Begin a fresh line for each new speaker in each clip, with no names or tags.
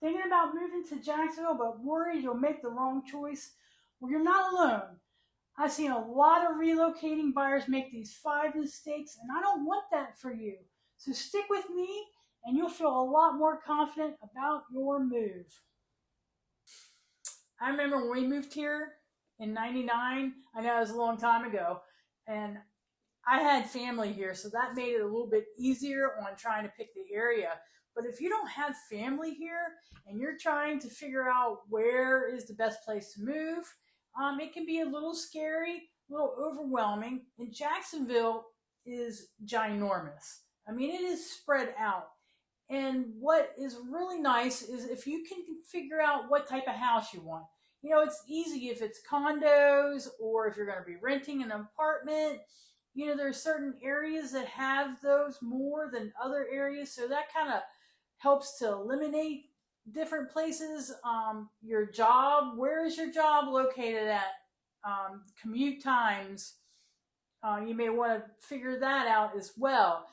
Thinking about moving to Jacksonville, but worried you'll make the wrong choice? Well, you're not alone. I've seen a lot of relocating buyers make these 5 mistakes, and I don't want that for you. So stick with me, and you'll feel a lot more confident about your move. I remember when we moved here in '99. I know it was a long time ago, and I had family here, so that made it a little bit easier on trying to pick the area. But if you don't have family here and you're trying to figure out where is the best place to move, it can be a little scary, a little overwhelming. And Jacksonville is ginormous. I mean, it is spread out. And what is really nice is if you can figure out what type of house you want. You know, it's easy if it's condos or if you're going to be renting an apartment. You know, there's certain areas that have those more than other areas. So that kind of helps to eliminate different places. Your job, where is your job located at? Commute times. You may want to figure that out as well.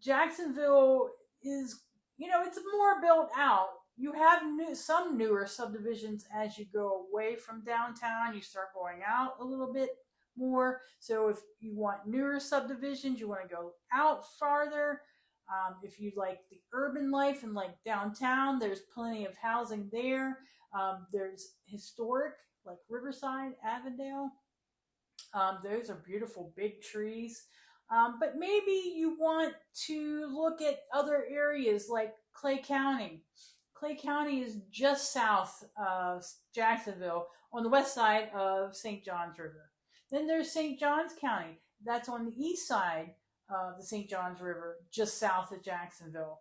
Jacksonville is, you know, it's more built out. You have some newer subdivisions as you go away from downtown. You start going out a little bit more. So if you want newer subdivisions, you want to go out farther. If you like the urban life and like downtown, there's plenty of housing there. There's historic, like Riverside, Avondale. Those are beautiful big trees. But maybe you want to look at other areas like Clay County. Clay County is just south of Jacksonville on the west side of St. Johns River. Then there's St. Johns County. That's on the east side of the St. Johns River, just south of Jacksonville.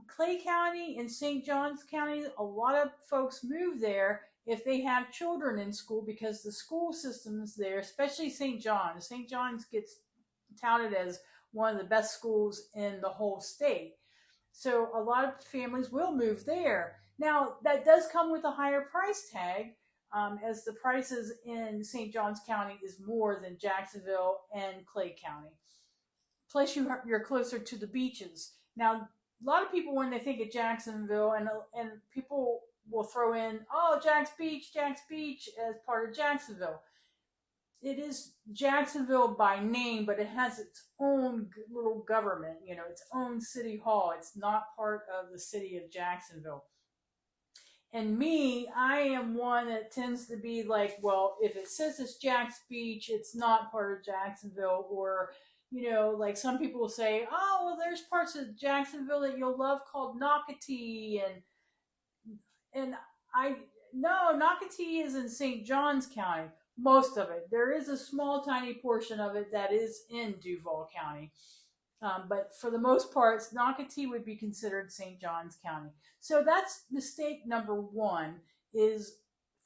Clay County and St. Johns County, a lot of folks move there if they have children in school because the school systems there, especially St. John's gets touted as one of the best schools in the whole state. So a lot of families will move there. Now, that does come with a higher price tag, as the prices in St. Johns County is more than Jacksonville and Clay County. Plus, you're closer to the beaches. Now, a lot of people, when they think of Jacksonville, and people will throw in, oh, Jax Beach as part of Jacksonville. It is Jacksonville by name, but it has its own little government, you know, its own city hall. It's not part of the city of Jacksonville. And me, I am one that tends to be like, well, if it says it's Jax Beach, it's not part of Jacksonville. Or, you know, like some people will say, oh, well, there's parts of Jacksonville that you'll love called Nocatee. And no, Nocatee is in St. Johns County. Most of it. There is a small, tiny portion of it that is in Duval County. But for the most part, Nocatee would be considered St. Johns County. So that's mistake number one, is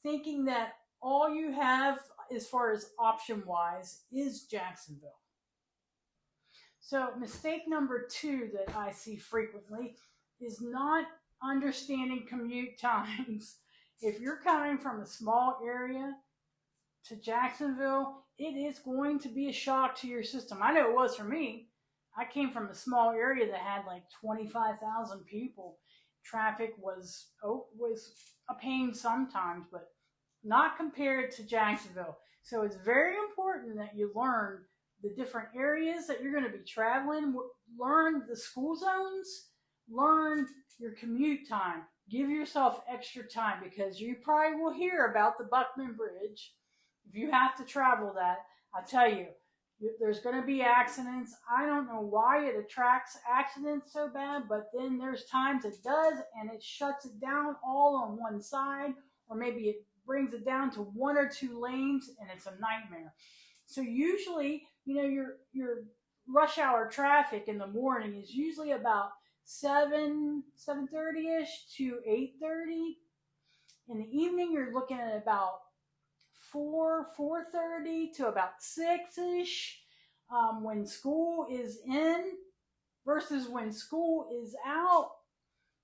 thinking that all you have as far as option-wise is Jacksonville. So mistake number two that I see frequently is not understanding commute times. If you're coming from a small area to Jacksonville, it is going to be a shock to your system. I know it was for me. I came from a small area that had like 25,000 people. Traffic was a pain sometimes, but not compared to Jacksonville. So it's very important that you learn the different areas that you're going to be traveling, learn the school zones, learn your commute time. Give yourself extra time because you probably will hear about the Buckman Bridge. If you have to travel that, I tell you, there's going to be accidents. I don't know why it attracts accidents so bad, but then there's times it does, and it shuts it down all on one side, or maybe it brings it down to 1 or 2 lanes, and it's a nightmare. So usually, you know, your rush hour traffic in the morning is usually about 7:30ish to 8:30. In the evening, you're looking at about 4:30 to about 6ish. When school is in versus when school is out,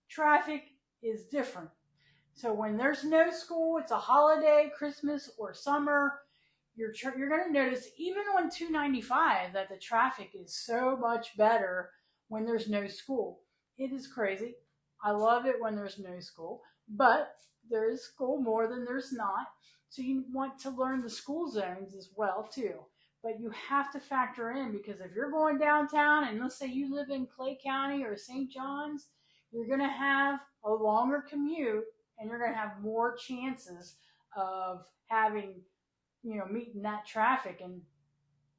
traffic is different. So when there's no school, it's a holiday, Christmas or summer, you're going to notice even on 295 that the traffic is so much better when there's no school. It is crazy. I love it when there's no school, but there is school more than there's not. So you want to learn the school zones as well too. But you have to factor in, because if you're going downtown and let's say you live in Clay County or St. John's, you're going to have a longer commute and you're going to have more chances of having, meeting that traffic. And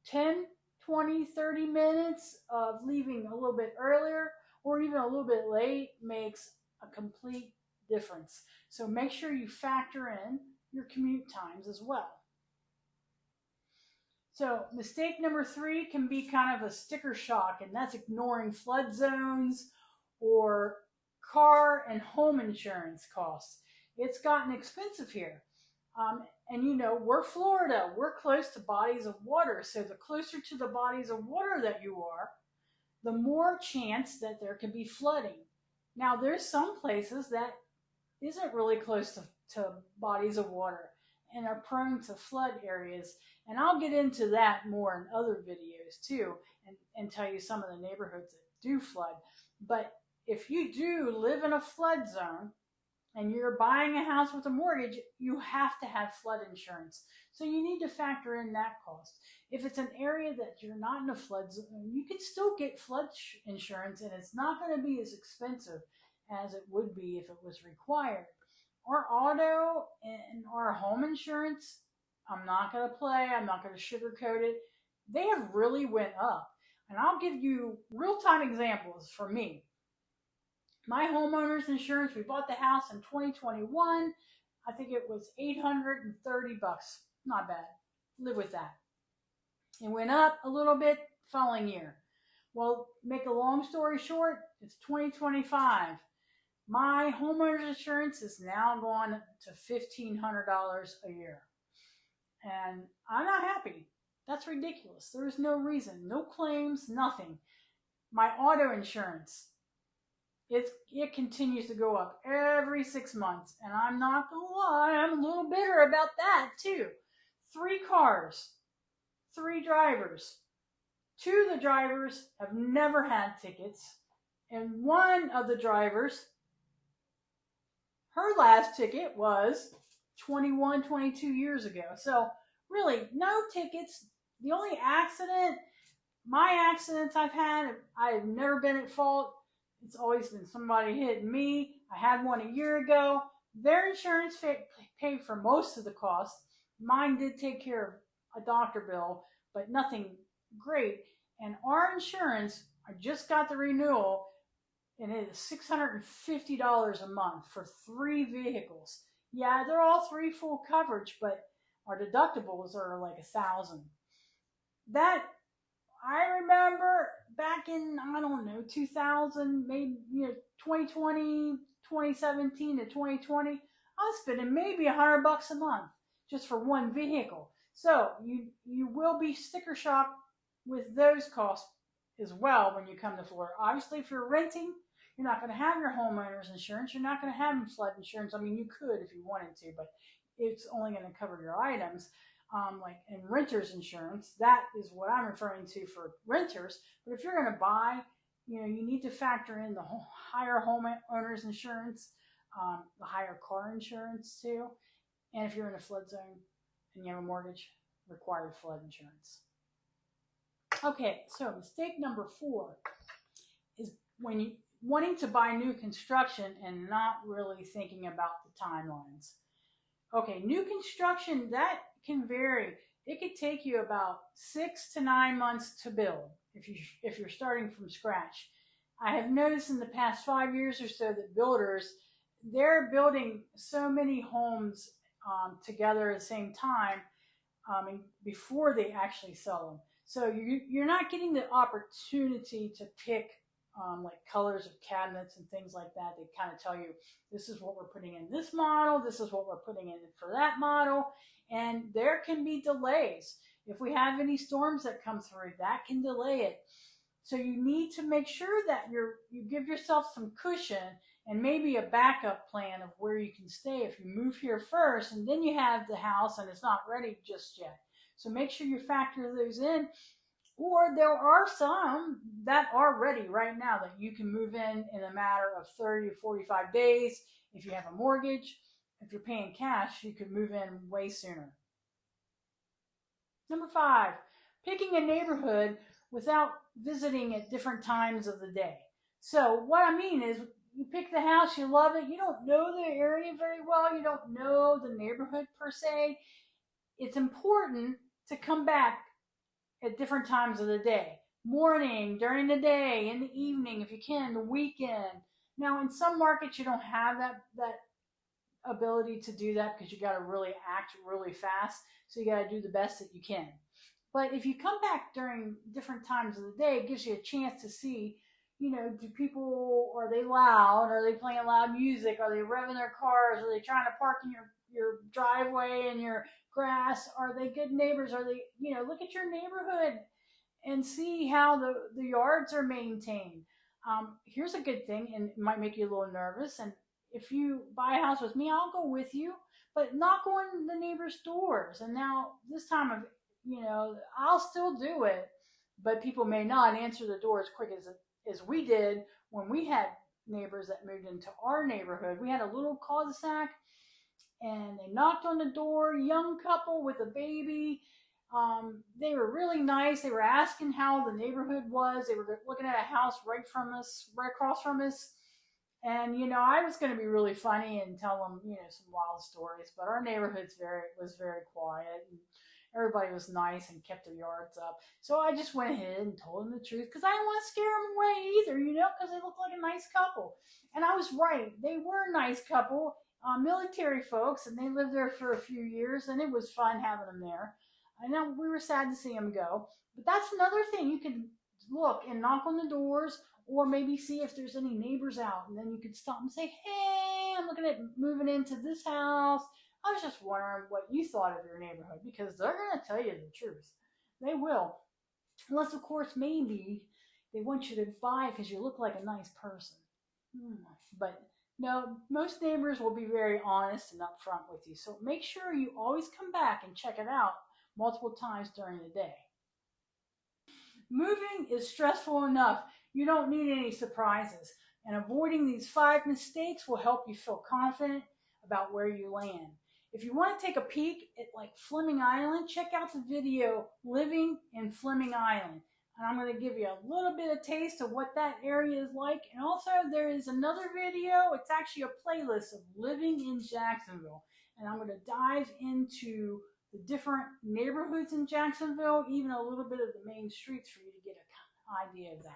10, 20, 30 minutes of leaving a little bit earlier or even a little bit late makes a complete difference. So make sure you factor in your commute times as well. So mistake number 3 can be kind of a sticker shock, and that's ignoring flood zones or car and home insurance costs. It's gotten expensive here. And we're Florida. We're close to bodies of water. So the closer to the bodies of water that you are, the more chance that there can be flooding. Now, there's some places that isn't really close to bodies of water and are prone to flood areas. And I'll get into that more in other videos too, and tell you some of the neighborhoods that do flood. But if you do live in a flood zone and you're buying a house with a mortgage, you have to have flood insurance. So you need to factor in that cost. If it's an area that you're not in a flood zone, you can still get flood insurance, and it's not going to be as expensive as it would be if it was required. Our auto and our home insurance, I'm not going to sugarcoat it. They have really went up. And I'll give you real-time examples for me. My homeowners insurance, we bought the house in 2021. I think it was $830. Not bad. Live with that. It went up a little bit following year. Well, make a long story short, it's 2025. My homeowners insurance is now gone to $1,500 a year. And I'm not happy. That's ridiculous. There's no reason, no claims, nothing. My auto insurance, it continues to go up every 6 months. And I'm not going to lie, I'm a little bitter about that too. 3 cars, 3 drivers. 2 of the drivers have never had tickets. And one of the drivers, her last ticket was 21, 22 years ago. So really, no tickets. The only my accidents I've had, I've never been at fault. It's always been somebody hitting me. I had one a year ago. Their insurance paid for most of the cost. Mine did take care of a doctor bill, but nothing great. And our insurance, I just got the renewal, and it is $650 a month for 3 vehicles. Yeah, they're all 3 full coverage, but our deductibles are like $1,000. That, I remember back in, 2000, maybe 2020, 2017 to 2020, I was spending maybe $100 a month just for one vehicle. So you will be sticker shock with those costs as well when you come to Florida. Obviously, if you're renting, you're not going to have your homeowner's insurance. You're not going to have flood insurance. I mean, you could if you wanted to, but it's only going to cover your items. Like in renter's insurance, that is what I'm referring to for renters. But if you're going to buy, you need to factor in the higher homeowner's insurance, the higher car insurance too. And if you're in a flood zone and you have a mortgage, required flood insurance. Okay, so mistake number 4 is when you wanting to buy new construction and not really thinking about the timelines. Okay, new construction, that can vary. It could take you about 6 to 9 months to build if you're starting from scratch. I have noticed in the past 5 years or so that builders, they're building so many homes together at the same time before they actually sell them. So you're not getting the opportunity to pick like colors of cabinets and things like that. They kind of tell you, this is what we're putting in this model, this is what we're putting in for that model, and there can be delays. If we have any storms that come through, that can delay it. So you need to make sure that you give yourself some cushion and maybe a backup plan of where you can stay if you move here first and then you have the house and it's not ready just yet. So make sure you factor those in. Or there are some that are ready right now that you can move in a matter of 30 to 45 days. If you have a mortgage, if you're paying cash, you could move in way sooner. Number 5, picking a neighborhood without visiting at different times of the day. So what I mean is, you pick the house, you love it, you don't know the area very well, you don't know the neighborhood per se. It's important to come back at different times of the day. Morning, during the day, in the evening, if you can, the weekend. Now, in some markets, you don't have that ability to do that because you got to really act really fast. So you got to do the best that you can. But if you come back during different times of the day, it gives you a chance to see, do people, are they loud? Are they playing loud music? Are they revving their cars? Are they trying to park in your driveway and your grass? Are they good neighbors? Are they, look at your neighborhood and see how the yards are maintained. Here's a good thing, and it might make you a little nervous. And if you buy a house with me, I'll go with you, but knock on the neighbors' doors. And now this time of, I'll still do it, but people may not answer the door as quick as we did when we had neighbors that moved into our neighborhood. We had a little cul-de-sac, and they knocked on the door, young couple with a baby. They were really nice. They were asking how the neighborhood was. They were looking at a house right across from us. And, I was going to be really funny and tell them, some wild stories, but our neighborhood was very quiet, and everybody was nice and kept their yards up. So I just went ahead and told them the truth because I didn't want to scare them away either, because they looked like a nice couple. And I was right. They were a nice couple, military folks, and they lived there for a few years, and it was fun having them there. I know we were sad to see them go, but that's another thing. You can look and knock on the doors, or maybe see if there's any neighbors out, and then you could stop and say, "Hey, I'm looking at moving into this house. I was just wondering what you thought of your neighborhood," because they're going to tell you the truth. They will, unless of course maybe they want you to buy because you look like a nice person. But no, most neighbors will be very honest and upfront with you. So make sure you always come back and check it out multiple times during the day. Moving is stressful enough. You don't need any surprises. And avoiding these 5 mistakes will help you feel confident about where you land. If you want to take a peek at like Fleming Island, check out the video Living in Fleming Island. And I'm going to give you a little bit of taste of what that area is like. And also there is another video. It's actually a playlist of living in Jacksonville. And I'm going to dive into the different neighborhoods in Jacksonville, even a little bit of the main streets for you to get an idea of that.